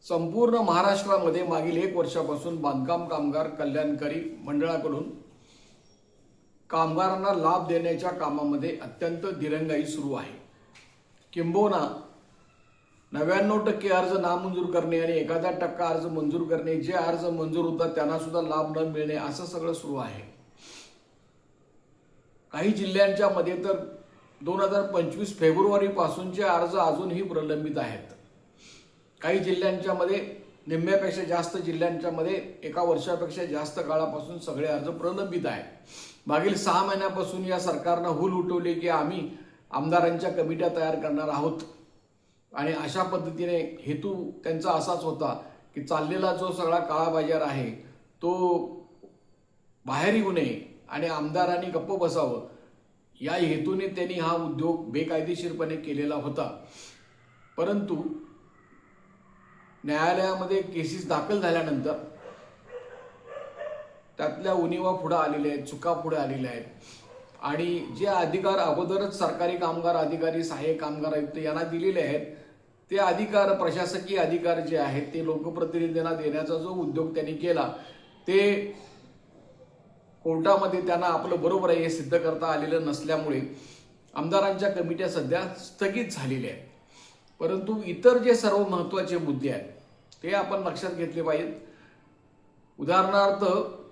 संपूर्ण महाराष्ट्रामध्ये मागील 1 वर्षापासून बांधकाम कामगार कल्याणकारी मंडळाकडून कामगारांना लाभ देण्याच्या कामामध्ये अत्यंत दिरंगाई सुरू आहे। किंबहुना 99% अर्ज नामंजूर करणे आणि 1% अर्ज मंजूर करणे, जे अर्ज मंजूर होतात त्यांना सुद्धा लाभ न मिळणे, असं सगळं सुरू आहे। काही जिल्ह्यांच्या मध्ये तर 2025 फेब्रुवारी पासूनचे अर्ज अजूनही प्रलंबित आहेत। काही जिल्ह्यांच्या मध्ये निम्म्यापेक्षा जास्त जिल्ह्यांच्या मध्ये 1 वर्षापेक्षा जास्त काळापासून सगळे अर्ज प्रलंबित आहेत। मागील 6 महिन्यापासून या सरकारने हुल उठवली की आम्ही आमदारांच्या कमिट्या तयार करणार आहोत आणि अशा पद्धतीने हेतू त्यांचा असाच होता की चाललेला जो सगळा काळा बाजार आहे तो बाहेर येऊ नये आणि आमदारांनी गप्प बसावं, या हेतूने त्यांनी हा उद्योग बेकायदेशीरपणे केलेला होता। परंतु न्यायालयामध्ये केसेस दाखल झाल्यानंतर त्यातल्या उणिवा पुढे आलेल्या आहेत, चुका पुढे आलेल्या आहेत आणि जे अधिकार अगोदरच सरकारी कामगार अधिकारी, सहाय्यक कामगार आयुक्त यांना दिलेले आहेत, ते अधिकार, प्रशासकीय अधिकार जे आहेत ते लोकप्रतिनिधींना देण्याचा जो उद्योग त्यांनी केला ते कोर्टामध्ये त्यांना आपलं बरोबर आहे हे सिद्ध करता आलेलं नसल्यामुळे आमदारांच्या कमिट्या सध्या स्थगित झालेल्या आहेत। परंतु इतर जे सर्व महत्त्वाचे मुद्दे आहेत ते आपण लक्षात घेतले पाहिजेत। उदाहरणार्थ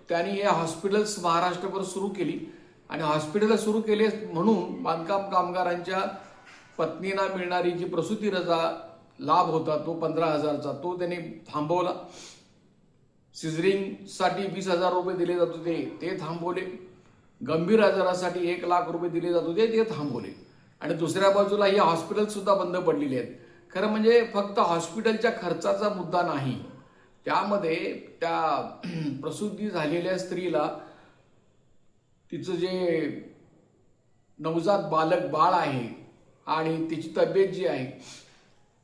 त्यांनी हे हॉस्पिटल्स महाराष्ट्रभर सुरू केली आणि हॉस्पिटल सुरू केले म्हणून बांधकाम कामगारांच्या पत्नींना मिळणारी जी प्रसूती रजा लाभ होता तो 15,000चा तो त्यांनी थांबवला। सिझरिंगसाठी 20,000 रुपये दिले जात होते ते थांबवले। गंभीर आजारासाठी 1 लाख रुपये दिले जात होते ते थांबवले आणि दुसऱ्या बाजूला ही हॉस्पिटल सुद्धा बंद पडलेली आहेत। खरं म्हणजे फक्त हॉस्पिटलच्या खर्चाचा मुद्दा नाही, त्यामध्ये त्या प्रसूती झालेल्या स्त्रीला तिचं जे नवजात बाळ आहे आणि तिची तब्येत जी आहे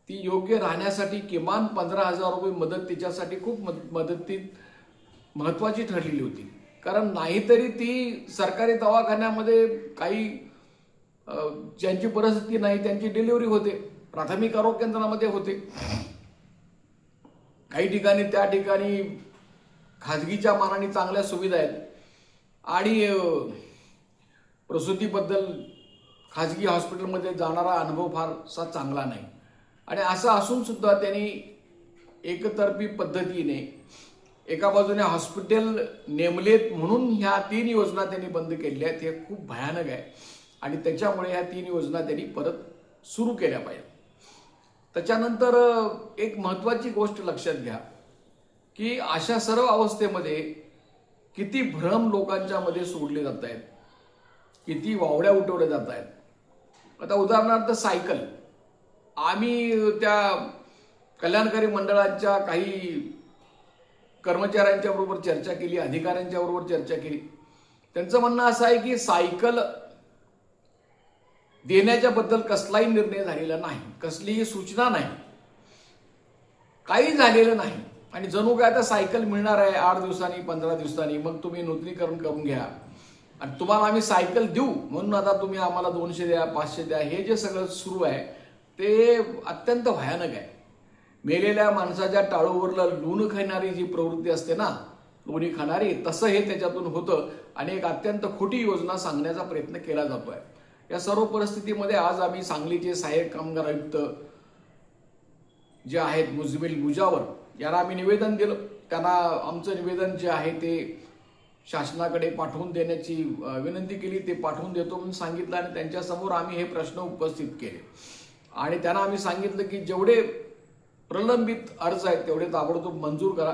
ती योग्य राहण्यासाठी किमान 15,000 रुपये मदत तिच्यासाठी खूप मदतीत महत्त्वाची ठरलेली होती। कारण नाहीतरी ती सरकारी दवाखान्यामध्ये काही ज्यांची परिस्थिती नाही त्यांची डिलिव्हरी होते, प्राथमिक आरोग्य केंद्रामध्ये होते, काही ठिकाणी त्या ठिकाणी खाजगीच्या मानाने चांगल्या सुविधा आहेत आणि प्रसूतीबद्दल खाजगी हॉस्पिटलमध्ये जाणारा अनुभव फारसा चांगला नाही आणि असं असून सुद्धा त्यांनी एकतर्फी पद्धतीने एका बाजूने हॉस्पिटल नेमलेत म्हणून ह्या 3 योजना त्यांनी बंद केल्या आहेत। हे खूप भयानक आहे आणि त्याच्यामुळे ह्या 3 योजना त्यांनी परत सुरू केल्या पाहिजेत। त्याच्यानंतर एक महत्त्वाची गोष्ट लक्षात घ्या की अशा सर्व अवस्थेमध्ये किती भ्रम लोकांच्या मध्ये सोडले जात आहेत, किती वावड्या उठवल्या जात आहेत। आता उदाहरणार्थ सायकल, आम्ही त्या कल्याणकारी मंडळाच्या काही कर्मचाऱ्यांच्या बरोबर चर्चा केली, अधिकाऱ्यांच्या बरोबर चर्चा केली। त्यांचं म्हणणं असं आहे की सायकल देण्याच्या बद्दल कसलाही निर्णय झालेला नाही, कसलीही सूचना नाही, काही झालेलं नाही आणि जणू काय आता सायकल मिळणार आहे 8 दिवसांनी 15 दिवसांनी, मग तुम्ही नूतनीकरण करून घ्या आणि तुम्हाला आम्ही सायकल देऊ म्हणून आता तुम्ही आम्हाला 200 द्या 500 द्या, हे जे सगळं सुरू आहे ते अत्यंत भयानक आहे। मेलेल्या माणसाच्या टाळूवरला लूण खाणारी जी प्रवृत्ती असते ना, लोणी खाणारी, तसं हे त्याच्यातून होतं आणि एक अत्यंत खोटी योजना सांगण्याचा प्रयत्न केला जातोय। या सर्व परिस्थितीमध्ये आज आम्ही सांगलीचे सहाय्यक कामगार आयुक्त जे आहेत मुजमिल मुजावर यांना आम्ही निवेदन दिलं। त्यांना आमचं निवेदन जे आहे ते शासनाकडे पाठवून देण्याची विनंती केली, ते पाठवून देतो म्हणून सांगितलं आणि त्यांच्यासमोर आम्ही हे प्रश्न उपस्थित केले आणि त्यांना आम्ही सांगितलं की जेवढे प्रलंबित अर्ज आहेत तेवढे ताबडतोब मंजूर करा।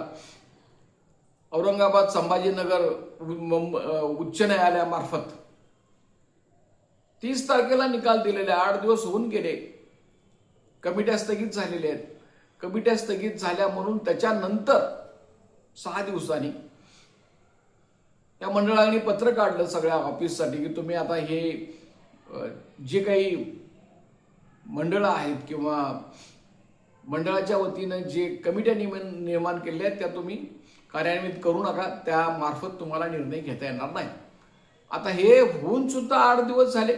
औरंगाबाद संभाजीनगर उच्च न्यायालयामार्फत 30 तारखेला निकाल दिलेले, 8 दिवस होऊन गेले, कमिट्या स्थगित झालेल्या आहेत। कमिट्या स्थगित झाल्या म्हणून त्याच्यानंतर 6 दिवसांनी या मंडळाने पत्र काढलं सगळ्या ऑफिससाठी की तुम्ही आता हे जे काही मंडळं आहेत किंवा मंडळाच्या वतीनं जे कमिट्या निर्माण केल्या आहेत त्या तुम्ही कार्यान्वित करू नका, त्यामार्फत तुम्हाला निर्णय घेता येणार नाही। आता हे होऊन सुद्धा 8 दिवस झाले,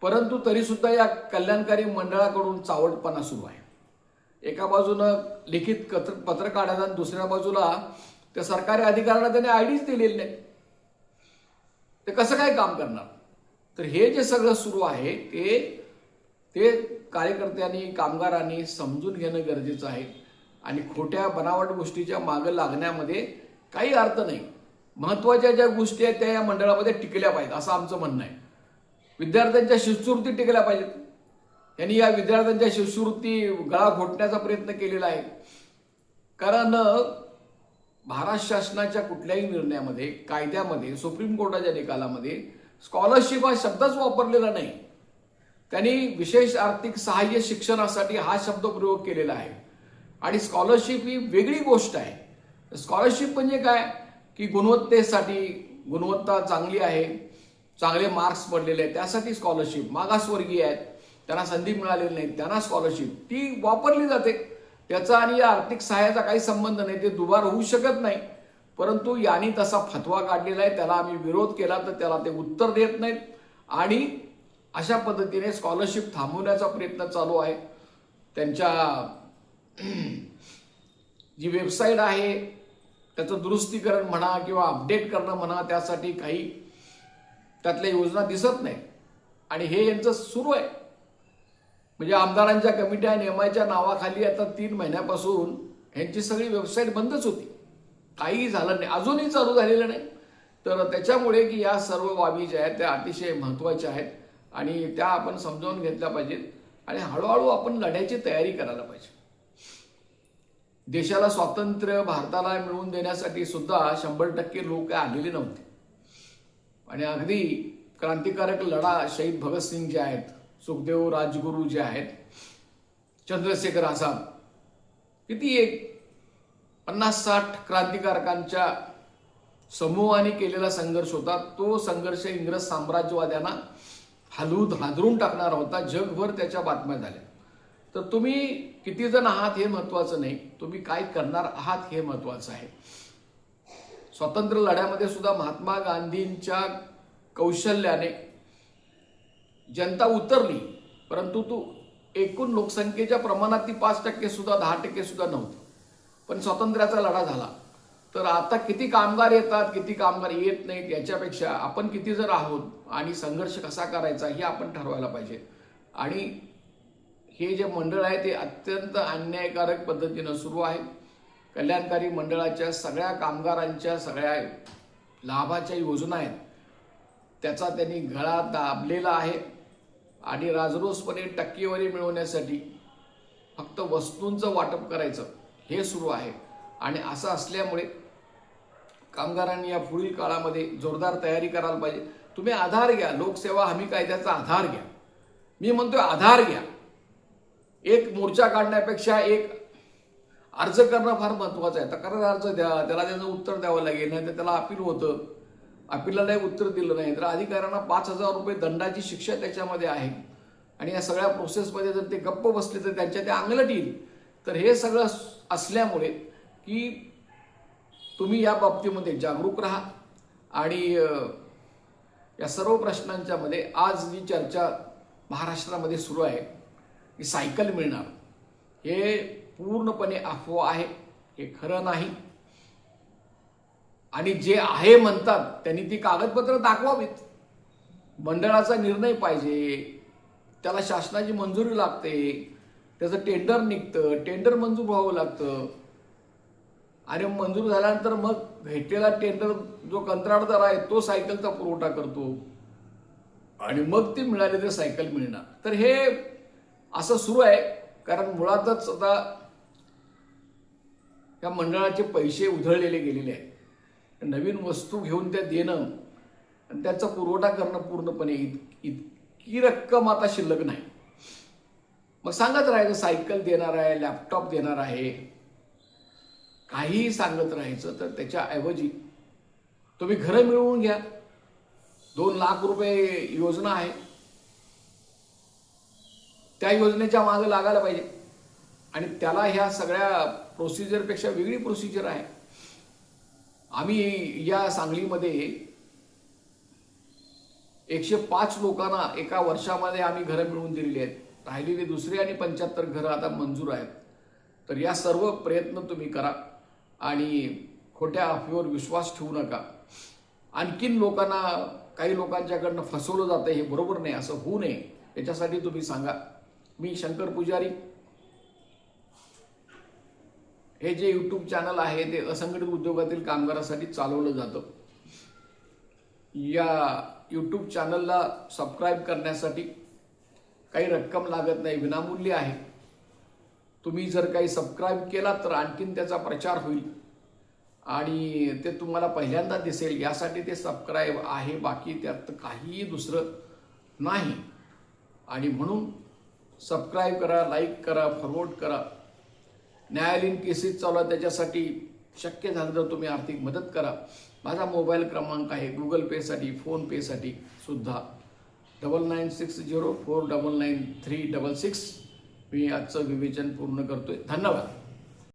परंतु तरी सुद्धा या कल्याणकारी मंडळाकडून चावटपणा सुरू आहे। एका बाजूनं लिखित पत्र काढायचं आणि दुसऱ्या बाजूला त्या सरकारी अधिकाऱ्यांना त्यांनी आयडीच दिलेली नाही. ते कसं काय काम करणार? तर हे जे सगळं सुरू आहे ते कार्यकर्त्यांनी, कामगारांनी समजून घेणं गरजेचं आहे. आणि खोट्या बनावट गोष्टीच्या मागं लागण्यामध्ये काही अर्थ नाही. महत्त्वाच्या ज्या गोष्टी आहेत त्या या मंडळामध्ये टिकल्या पाहिजेत असं आमचं म्हणणं आहे. विद्यार्थ्यांच्या शिष्यवृत्ती टिकल्या पाहिजेत. यांनी या विद्यार्थ्यांच्या शिष्यवृत्ती गळा घोटण्याचा प्रयत्न केलेला आहे. कारण महाराष्ट्र शासनाच्या कुठल्याही निर्णयामध्ये, कायद्यामध्ये, सुप्रीम कोर्टाच्या निकालामध्ये स्कॉलरशिप हा शब्दच वापरलेला नाही. त्यांनी विशेष आर्थिक सहाय्य शिक्षणासाठी हा शब्द प्रयोग केलेला आहे. आणि स्कॉलरशिप ही वेगळी गोष्ट आहे. स्कॉलरशिप म्हणजे काय की गुणवत्तेसाठी, गुणवत्ता चांगली आहे, चांगले मार्क्स पडलेले आहेत त्यासाठी स्कॉलरशिप. मागासवर्गीय आहेत, त्यांना संधी मिळालेली नाही, त्यांना स्कॉलरशिप ती वापरली जाते. त्याचा आणि या आर्थिक सहाय्याचा काही संबंध नाही, ते दुबार होऊ शकत नाही. परंतु यांनी तसा फतवा काढलेला आहे, त्याला आम्ही विरोध केला तर त्याला ते उत्तर देत नाहीत. आणि अशा पद्धतीने स्कॉलरशिप थांबवण्याचा प्रयत्न चालू आहे. त्यांच्या जी वेबसाईट आहे त्याचं दुरुस्तीकरण म्हणा किंवा अपडेट करणं म्हणा, त्यासाठी काही त्यातल्या योजना दिसत नाही. आणि हे यांचं सुरू आहे. म्हणजे आमदारांच्या कमिट्या नेमायच्या नावाखाली आता 3 महिन्यापासून ह्यांची सगळी वेबसाईट बंदच होती. काहीही झालं नाही, अजूनही चालू झालेलं नाही. तर त्याच्यामुळे की या सर्व बाबी ज्या आहेत त्या अतिशय महत्त्वाच्या आहेत आणि त्या आपण समजावून घेतल्या पाहिजेत. आणि हळूहळू आपण लढ्याची तयारी करायला पाहिजे. देशाला स्वातंत्र्य भारताला मिळवून देण्यासाठी सुद्धा 100% लोक आलेले नव्हते. आणि अगदी क्रांतिकारक लढा शहीद भगतसिंग जे आहेत, सुखदेव राजगुरू जे आहेत, चंद्रशेखर आझाद, किती एक 50-60 क्रांतिकारकांच्या समूहाने केलेला संघर्ष होता. तो संघर्ष इंग्रज साम्राज्यवाद्यांना हादरून टाकणारा होता. जगभर त्याच्या बातम्या झाल्या. तर तुम्ही किती जण आहात हे महत्त्वाचं नाही, तुम्ही काय करणार आहात हे महत्त्वाचं आहे. स्वातंत्र्य लढ्यामध्ये सुद्धा महात्मा गांधींच्या कौशल्याने जनता उतरली, परंतु एकूण लोकसंख्येच्या प्रमाणात ती 5% सुद्धा 10% सुद्धा नव्हती. पण स्वातंत्र्याचा लढा झाला. तर आता किती कामगार येतात, किती कामगार येत नाहीत याच्यापेक्षा आपण किती जण आहोत आणि संघर्ष कसा करायचा हे आपण ठरवायला पाहिजे. आणि हे जे मंडळ आहे ते अत्यंत अन्यायकारक पद्धतीनं सुरू आहे. कल्याणकारी मंडळाच्या सगळ्या कामगारांच्या सगळ्या लाभाच्या योजना आहेत त्याचा त्यांनी गळा दाबलेला आहे. आणि राजरोसपणे टक्केवारी मिळवण्यासाठी फक्त वस्तूंचं वाटप करायचं हे सुरू आहे. आणि असं असल्यामुळे कामगारांनी या पुढील काळामध्ये जोरदार तयारी करायला पाहिजे. तुम्ही आधार घ्या, लोकसेवा हमी कायद्याचा आधार घ्या. मी म्हणतोय आधार घ्या. एक मोर्चा काढण्यापेक्षा एक अर्ज करणं फार महत्त्वाचं आहे. तक्रार अर्ज द्या, त्याला त्याचं उत्तर द्यावं लागेल, नाही तर त्याला अपील होतं, अपीलला उत्तर दिलं नाही तर अधिकाऱ्यांना 5,000 रुपये दंडाची शिक्षा त्याच्यामध्ये आहे. आणि या सगळ्या प्रोसेसमध्ये जर ते गप्प बसले तर त्यांच्या ते अंगलट येईल. तर हे सगळं असल्यामुळे की तुम्ही या बाबतीमध्ये जागरूक राहा. आणि या सर्व प्रश्नांच्या मध्ये आज जी चर्चा महाराष्ट्रामध्ये सुरू आहे की सायकल मिळणार, हे पूर्णपणे अफवा आहे, हे खरं नाही. आणि जे आहे म्हणतात त्यांनी ती कागदपत्र दाखवावीत. मंडळाचा निर्णय पाहिजे, त्याला शासनाची मंजुरी लागते, त्याचं टेंडर निघतं, टेंडर मंजूर व्हावं लागतं. आणि मंजूर झाल्यानंतर मग भेटलेला टेंडर जो कंत्राटदार आहे तो सायकलचा पुरवठा करतो आणि मग ती मिळाली तर सायकल मिळणार. तर हे असं सुरू आहे. कारण मुळातच आता या मंडळाचे पैसे उधळलेले गेलेले आहेत. नवीन वस्तू घेऊन त्या देणं आणि त्याचा पुरवठा करणं पूर्णपणे इतकी रक्कम आता शिल्लक नाही. मग सांगत राहायचं सायकल देणार आहे, लॅपटॉप देणार आहे, काहीही सांगत राहायचं. तर त्याच्याऐवजी तुम्ही घरं मिळवून घ्या. 2 लाख रुपये योजना आहे, त्या योजनेच्या मागे लागायला पाहिजे. आणि त्याला ह्या सगळ्या प्रोसिजरपेक्षा वेगळी प्रोसिजर आहे. आम्ही या सांगलीमध्ये 105 लोकांना एका वर्षामध्ये आम्ही घरं मिळवून दिलेली आहेत. राहिलेली दुसरी आणि 75 घरं आता मंजूर आहेत. तर या सर्व प्रयत्न तुम्ही करा आणि खोट्या अफवेवर विश्वास ठेवू नका. आणखीन लोकांना, काही लोकांच्याकडनं फसवलं जातं, हे बरोबर नाही, असं होऊ नये याच्यासाठी तुम्ही सांगा. मी शंकर पुजारी. हे जे यूट्यूब चॅनल आहे ते असंघटित उद्योगातील कामगारांसाठी चालवलं जातं. या यूट्यूब चॅनलला सबस्क्राईब करण्यासाठी काही रक्कम लागत नाही, विनामूल्य आहे. तुम्ही जर काही सबस्क्राईब केला तर आणखीन त्याचा प्रचार होईल आणि ते तुम्हाला पहिल्यांदा दिसेल, यासाठी ते सबस्क्राईब आहे, बाकी त्यात काहीही दुसरं नाही. आणि म्हणून सबस्क्राईब करा, लाईक करा, फॉरवर्ड करा. न्यायालयीन केसेस चालू आहे, त्याच्यासाठी शक्य झालं तर तुम्ही आर्थिक मदत करा. माझा मोबाईल क्रमांक आहे गुगल पेसाठी, फोनपेसाठी सुद्धा 9960499366. मी आजचं विवेचन पूर्ण करतोय. धन्यवाद.